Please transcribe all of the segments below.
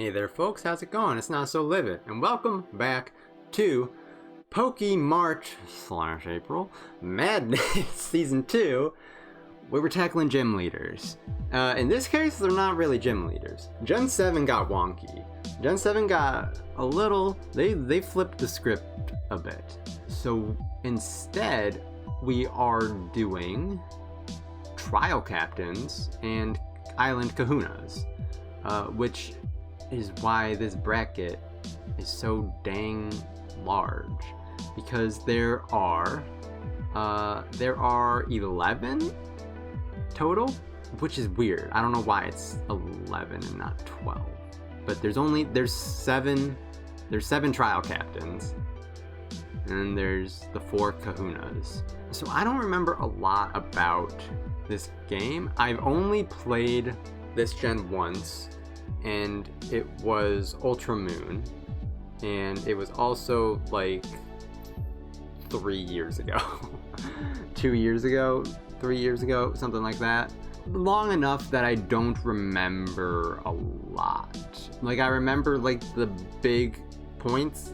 Hey there folks, how's it going? It's NotSoLivid, and welcome back to PokeMarch / April Madness Season 2, where we're tackling gym leaders. In this case, they're not really gym leaders. Gen 7 got wonky. Gen 7 got a little, they flipped the script a bit. So instead, we are doing trial captains and island kahunas, which is why this bracket is so dang large, because there are 11 total, which is weird. I don't know why it's 11 and not 12, but there's seven trial captains, and there's the 4 kahunas. So I don't remember a lot about this game. I've only played this gen once, and it was Ultra Moon, and it was also like 3 years ago 2 years ago, 3 years ago, something like that. Long enough that I don't remember a lot. Like, I remember like the big points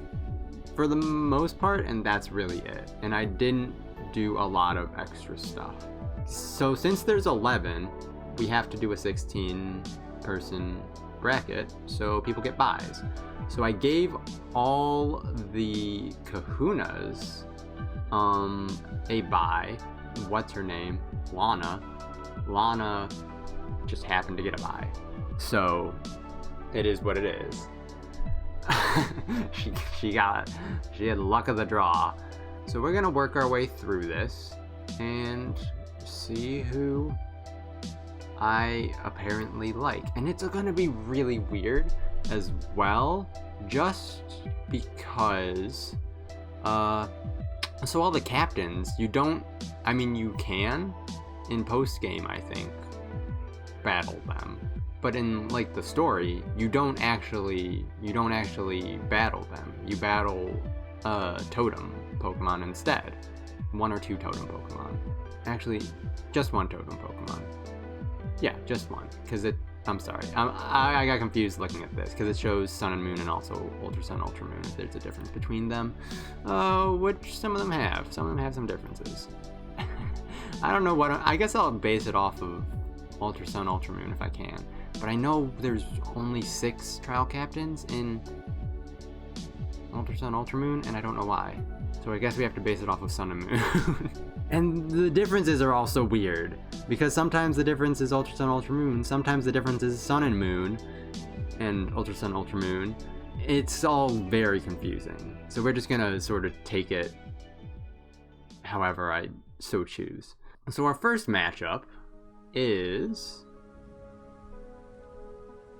for the most part, and that's really it. And I didn't do a lot of extra stuff. So since there's 11, we have to do a 16 person bracket so people get buys. So I gave all the kahunas a buy. What's her name? Lana just happened to get a buy. So it is what it is. she had luck of the draw. So we're gonna work our way through this and see who I apparently like. And it's gonna be really weird as well, just because so all the captains, you can in post game, I think, battle them, but in like the story, you don't actually battle them. You battle totem Pokemon instead. 1 or 2 totem Pokemon. Actually, just 1 totem Pokemon. Yeah, just 1. I'm sorry. I got confused looking at this, because it shows Sun and Moon and also Ultra Sun, Ultra Moon, if there's a difference between them. Which some of them have. Some of them have some differences. I don't know I guess I'll base it off of Ultra Sun, Ultra Moon if I can. But I know there's only 6 trial captains in Ultra Sun, Ultra Moon, and I don't know why. So I guess we have to base it off of Sun and Moon. And the differences are also weird, because sometimes the difference is Ultra Sun, Ultra Moon, sometimes the difference is Sun and Moon, and Ultra Sun, Ultra Moon. It's all very confusing. So we're just gonna sort of take it however I so choose. So our first matchup is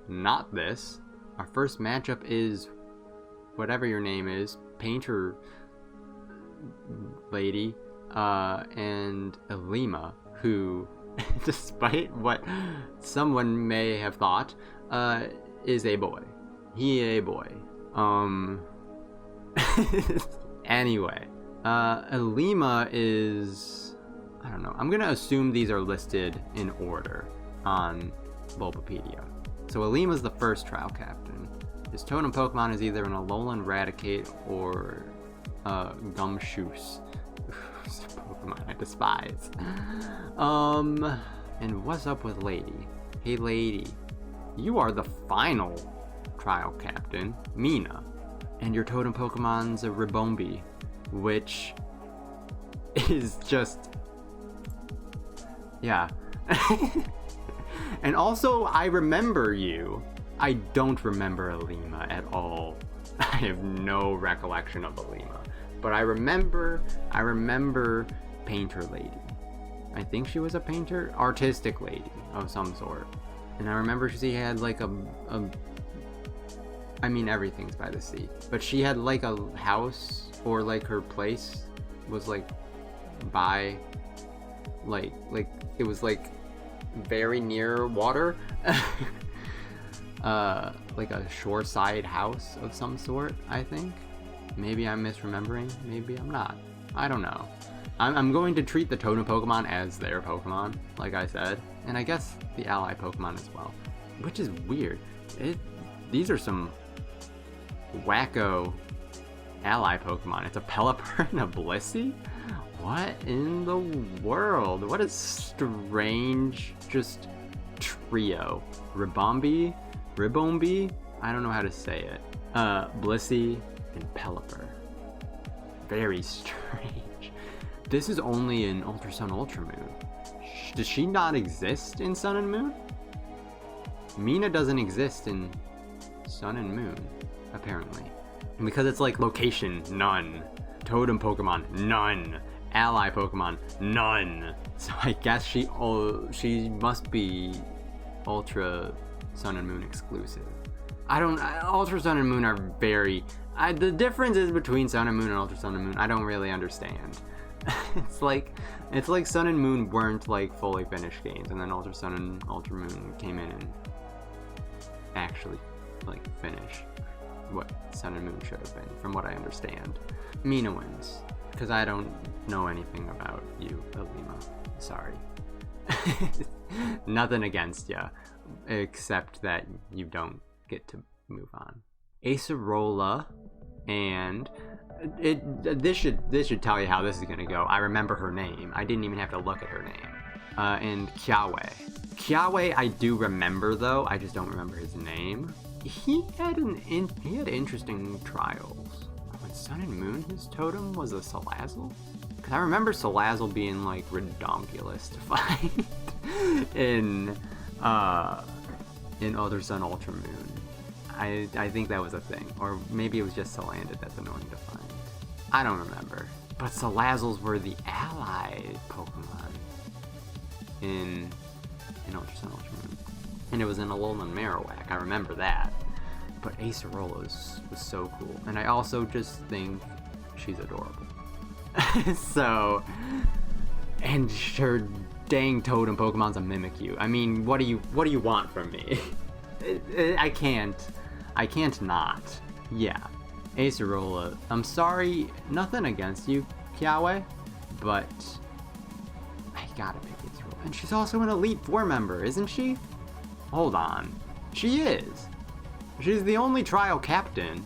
not this. Our first matchup is whatever your name is, Painter Lady, and Alima, who, despite what someone may have thought, is a boy. He a boy. Anyway, Alima is, I don't know, I'm gonna assume these are listed in order on Bulbapedia. So Alima's the first trial captain. His totem Pokemon is either an Alola and Raticate or Gumshoos. Pokemon I despise. And what's up with Lady? Hey Lady, you are the final trial captain, Mina, and your totem Pokemon's a Ribombee, which is just, yeah. And also, I remember you. I don't remember Alima at all. I have no recollection of Alima. But I remember Painter Lady. I think she was a painter, artistic lady of some sort. And I remember she had like I mean, everything's by the sea, but she had like a house, or like her place was like by like it was like very near water. Like a shoreside house of some sort, I think. Maybe I'm misremembering, maybe I'm not. I don't know. I'm going to treat the totem Pokemon as their Pokemon, like I said, and I guess the ally Pokemon as well, which is weird. these are some wacko ally Pokemon. It's a Pelipper and a Blissey? What in the world? What a strange just trio. Ribombi? I don't know how to say it. Blissey and Pelipper. Very strange. This is only in Ultra Sun, Ultra Moon. Does she not exist in Sun and Moon? Mina doesn't exist in Sun and Moon, apparently. And because it's like location, none. Totem Pokemon, none. Ally Pokemon, none. So I guess she must be Ultra Sun and Moon exclusive. Ultra Sun and Moon are very, the differences between Sun and Moon and Ultra Sun and Moon, I don't really understand. It's like Sun and Moon weren't like fully finished games, and then Ultra Sun and Ultra Moon came in and actually like finished what Sun and Moon should have been, from what I understand. Mina wins, because I don't know anything about you, Alima. Sorry. Nothing against ya, except that you don't get to move on. Acerola, and this should tell you how this is gonna go. I remember her name. I didn't even have to look at her name. And Kiawe I do remember, though. I just don't remember his name. He had interesting trials. On Sun and Moon, his totem was a Salazzle? Because I remember Salazzle being like redonkulous to fight in Ultra Sun, Ultra Moon. I think that was a thing. Or maybe it was just Salandit that's annoying to find. I don't remember. But Salazzles were the ally Pokemon in Ultra Sun, Ultra Moon. And it was in Alola and Marowak, I remember that. But Acerola was so cool. And I also just think she's adorable. So, and her dang totem Pokemon's a Mimikyu. I mean, what do you want from me? I can't not. Yeah. Acerola, I'm sorry, nothing against you, Kiawe, but I gotta pick Acerola. And she's also an Elite Four member, isn't she? Hold on. She is. She's the only trial captain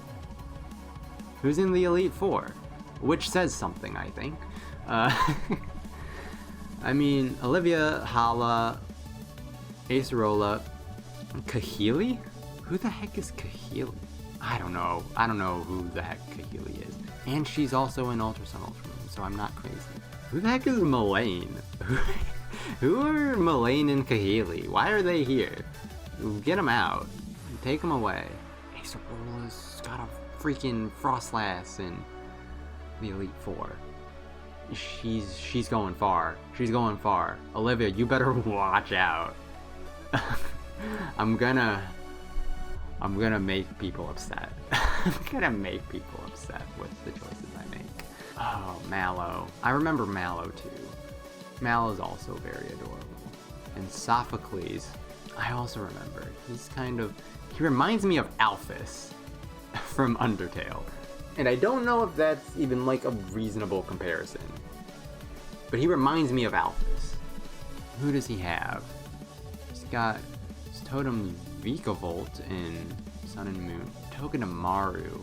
who's in the Elite Four, which says something, I think. I mean, Olivia, Hala, Acerola, Kahili? Who the heck is Kahili? I don't know who the heck Kahili is. And she's also in Ultra Sun, Ultra Moon, so I'm not crazy. Who the heck is Mullane? Who are Mullane and Kahili? Why are they here? Get them out. Take them away. Acerola's got a freaking Frostlass in the Elite Four. She's going far. She's going far. Olivia, you better watch out. I'm gonna make people upset. I'm gonna make people upset with the choices I make. Oh, Mallow. I remember Mallow too. Mallow's also very adorable. And Sophocles, I also remember. He reminds me of Alphys from Undertale. And I don't know if that's even like a reasonable comparison. But he reminds me of Alphys. Who does he have? He's got his totem Vikavolt in Sun and Moon, Togedemaru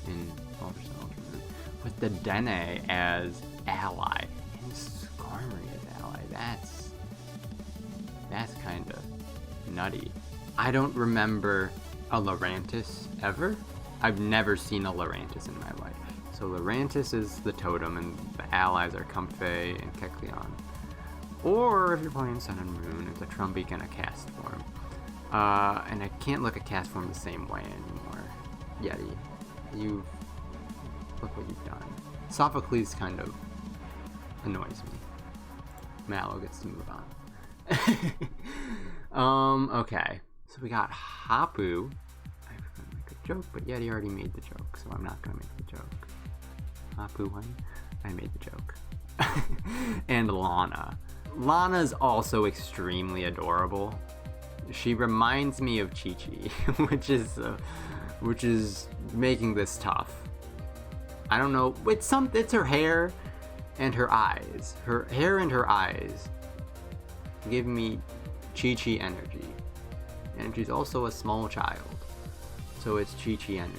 in Ultra Sun, Ultra Moon, with the Dene as ally, and Skarmory as ally. That's kind of nutty. I don't remember a Lurantis ever. I've never seen a Lurantis in my life. So Lurantis is the totem, and the allies are Comfey and Kecleon. Or if you're playing Sun and Moon, it's a Trumbeak and a Cast form. And I can't look at Cast form the same way anymore. Yeti, look what you've done. Sophocles kind of annoys me. Mallow gets to move on. Okay. So we got Hapu. I was gonna make a joke, but Yeti already made the joke, so I'm not gonna make the joke. Hapu, I made the joke. And Lana. Lana's also extremely adorable. She reminds me of Chi-Chi, which is making this tough. I don't know. It's her hair and her eyes. Her hair and her eyes give me Chi-Chi energy. And she's also a small child. So it's Chi-Chi energy.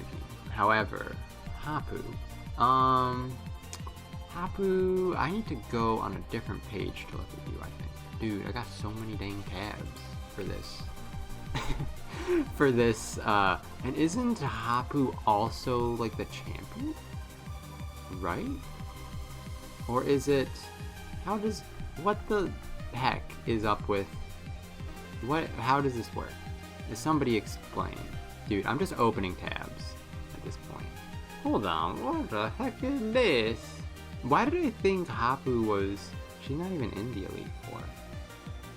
However, Hapu. Hapu, I need to go on a different page to look at you, I think. Dude, I got so many dang tabs for this. For this, and isn't Hapu also like the champion? Right? Or is it, what the heck is up with, how does this work? Does somebody explain? Dude, I'm just opening tabs at this point. Hold on, what the heck is this? Why did I think Hapu was, she's not even in the Elite Four.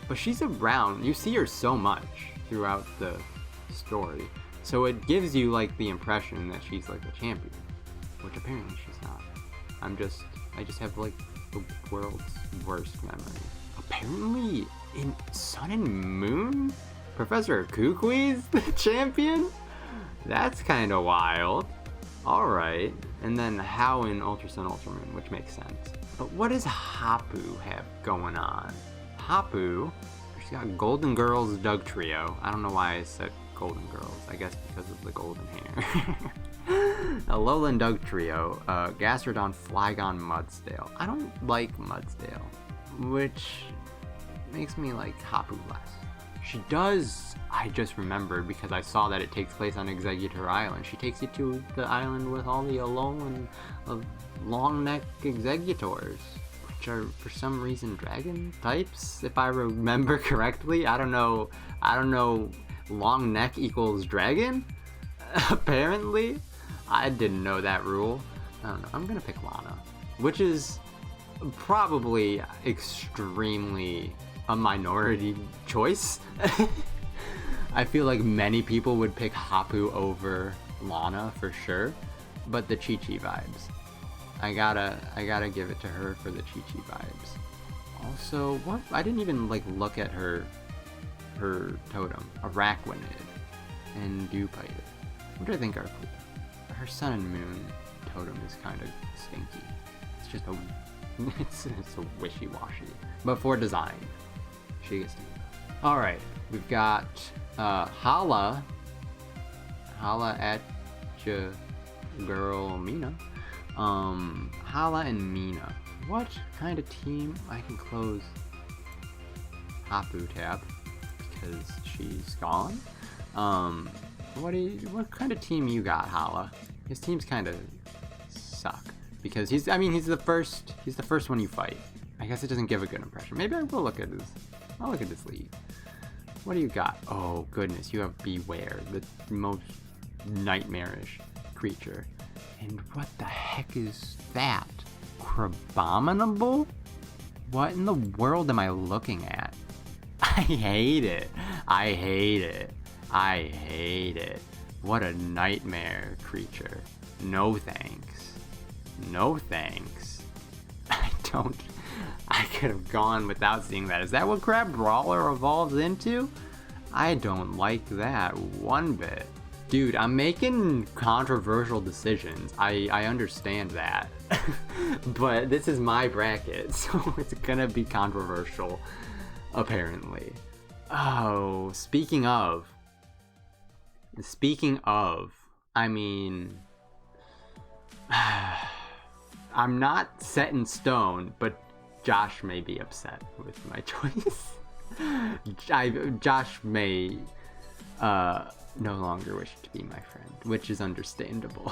But she's around, you see her so much throughout the story. So it gives you like the impression that she's like the champion, which apparently she's not. I just have like the world's worst memory. Apparently in Sun and Moon, Professor Kukui's the champion? That's kind of wild. Alright, and then How in Ultra Sun, Ultra Moon, which makes sense. But what does Hapu have going on? Hapu, she's got Golden Girls Doug Trio. I don't know why I said Golden Girls. I guess because of the golden hair. Alola and Doug Trio, Gastrodon, Flygon, Mudsdale. I don't like Mudsdale, which makes me like Hapu less. She does, I just remembered because I saw that it takes place on Executor Island. She takes you to the island with all the Alolan of long neck Executors, which are for some reason dragon types, if I remember correctly. I don't know, long neck equals dragon? Apparently. I didn't know that rule. I don't know, I'm gonna pick Lana, which is probably extremely a minority choice. I feel like many people would pick Hapu over Lana for sure, but the Chi-Chi vibes. I gotta give it to her for the Chi-Chi vibes. Also, what? I didn't even like look at her totem, Araquanid and Dewpider, which I think are cool. Her Sun and Moon totem is kind of stinky. It's just it's so wishy-washy. But for design, she gets to go. Alright, we've got Holla at ya girl Mina. Holla and Mina. What kind of team? I can close Hapu tab because she's gone. What kind of team you got, Holla? His teams kind of suck because he's the first one you fight. I guess it doesn't give a good impression. Maybe I'll look at this league. What do you got? Oh goodness, you have Beware, the most nightmarish creature. And what the heck is that? Crabominable? What in the world am I looking at? I hate it. I hate it. I hate it. What a nightmare creature. No thanks. No thanks. I could have gone without seeing that. Is that what Crab Brawler evolves into? I don't like that one bit. Dude, I'm making controversial decisions. I understand that. But this is my bracket, so it's gonna be controversial, apparently. Oh, speaking of, I mean, I'm not set in stone, but Josh may be upset with my choice. Josh may no longer wish to be my friend, which is understandable.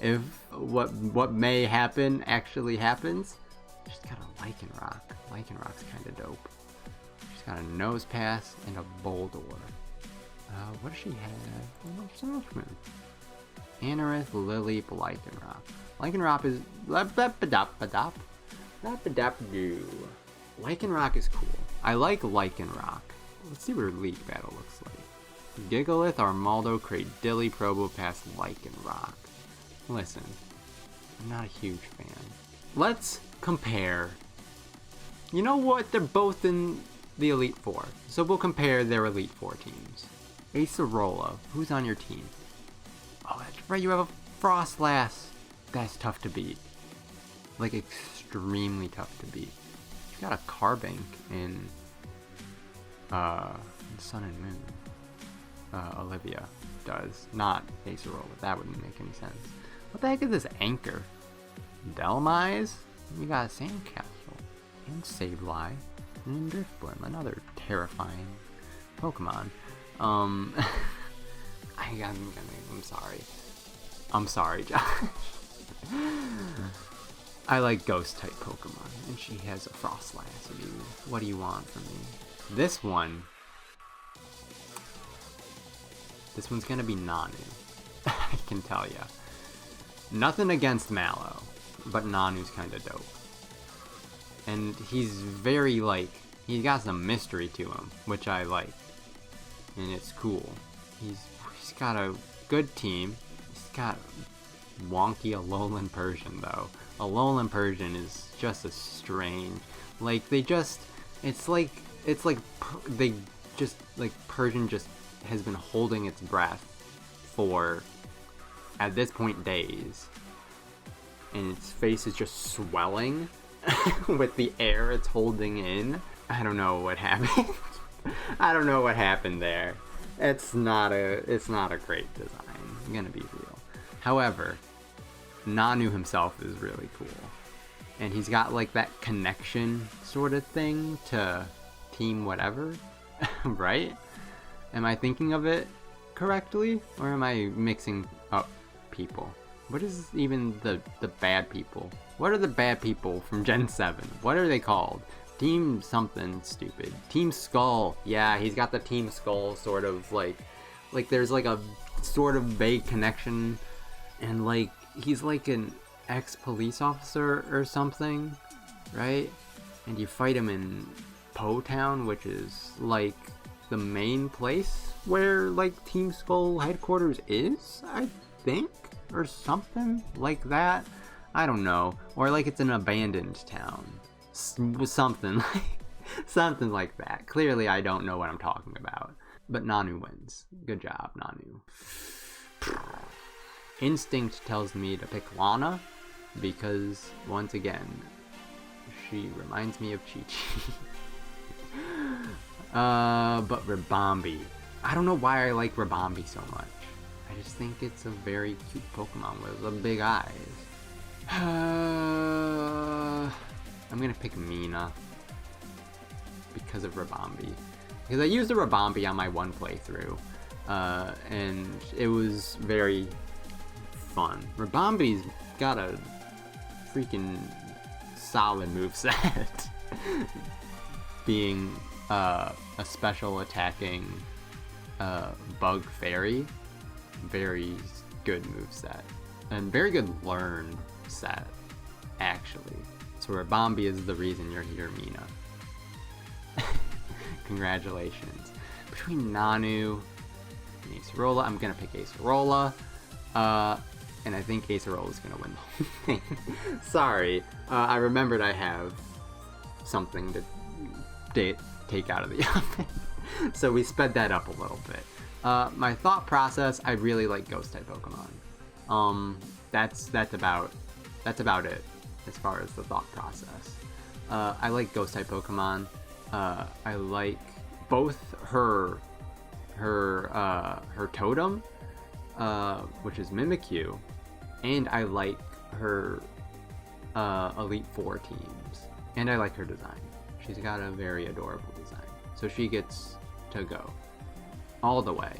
If what may happen actually happens, she's got a Lycanroc. Lycanroc's kind of dope. She's got a Nose Pass and a Boldore. What does she have? So much moon. Anorith, Lillie, Lycanroc. Lycanroc is Lycanroc is cool. I like Lycanroc. Let's see what her league battle looks like. Gigalith, Armaldo, Cradilly, Probopass, Lycanroc. Listen, I'm not a huge fan. Let's compare. You know what? They're both in the Elite Four, so we'll compare their Elite Four teams. Acerola, who's on your team? Oh, that's right, you have a Frostlass. That's tough to beat. Like, extremely tough to beat. You've got a Carbink in Sun and Moon. Olivia. does, not Acerola. That wouldn't make any sense. What the heck is this Anchor? Delmise? You got a Sandcastle, and Sableye, and Drifblim, another terrifying Pokemon. I'm sorry. I'm sorry, Josh. I like Ghost-type Pokemon, and she has a Frostlass, dude. What do you want from me? This one's gonna be Nanu. I can tell ya. Nothing against Mallow, but Nanu's kinda dope. And he's very, like, he's got some mystery to him, which I like. And it's cool. He's got a good team. He's got wonky Alolan Persian, though. Alolan Persian is just a strange, like, Persian just has been holding its breath for, at this point, days. And its face is just swelling with the air it's holding in. I don't know what happened. I don't know what happened there. It's not a great design, I'm gonna be real. However, Nanu himself is really cool. And he's got like that connection sort of thing to Team whatever, right? Am I thinking of it correctly? Or am I mixing up people? What is even the bad people? What are the bad people from Gen 7? What are they called? Team something stupid. Team Skull. Yeah, he's got the Team Skull sort of like there's like a sort of vague connection, and like he's like an ex-police officer or something, right? And you fight him in Po Town, which is like the main place where like Team Skull headquarters is, I think, or something like that. I don't know. Or like it's an abandoned town. Something like that. Clearly I don't know what I'm talking about. But Nanu wins. Good job, Nanu. Instinct tells me to pick Lana because, once again, she reminds me of Chi-Chi. But Ribombee. I don't know why I like Ribombee so much. I just think it's a very cute Pokemon with the big eyes. I'm gonna pick Mina because of Ribombee. Because I used the Ribombee on my one playthrough, and it was very fun. Ribombee's got a freaking solid moveset. Being a special attacking bug fairy, very good moveset. And very good learn set, actually. So Ribombee is the reason you're here, Mina. Congratulations. Between Nanu and Acerola, I'm gonna pick Acerola. And I think Acerola's gonna win the whole thing. Sorry, I remembered I have something to take out of the oven. So we sped that up a little bit. My thought process, I really like Ghost-type Pokemon. That's about it as far as the thought process. I like Ghost-type Pokemon. I like both her totem, which is Mimikyu, and I like her Elite Four teams, and I like her design. She's got a very adorable design, so she gets to go all the way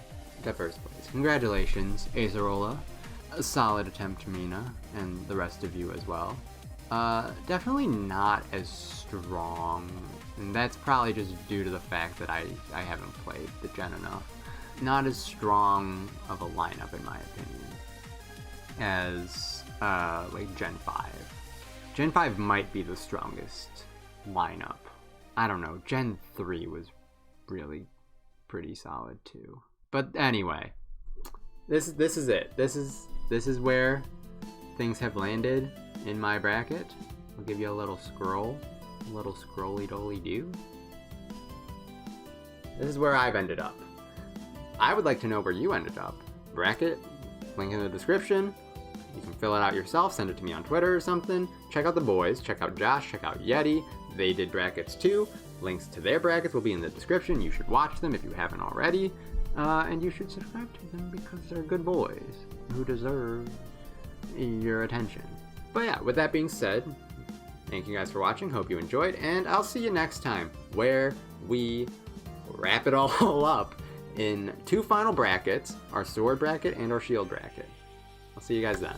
to first place. Congratulations, Acerola. A solid attempt, Mina, and the rest of you as well. Definitely not as strong, and that's probably just due to the fact that I haven't played the gen enough. Not as strong of a lineup, in my opinion, as like Gen 5. Gen 5 might be the strongest lineup. I don't know, Gen 3 was really pretty solid too. But anyway, this is it. This is where things have landed in my bracket. I'll give you a little scroll, a little scrolly-dolly-doo. This is where I've ended up. I would like to know where you ended up. Bracket, link in the description. You can fill it out yourself, send it to me on Twitter or something. Check out the boys, check out Josh, check out Yeti. They did brackets too. Links to their brackets will be in the description. You should watch them if you haven't already. And you should subscribe to them because they're good boys who deserve your attention. But yeah, with that being said, thank you guys for watching. Hope you enjoyed, and I'll see you next time where we wrap it all up in 2 final brackets, our sword bracket and our shield bracket. I'll see you guys then.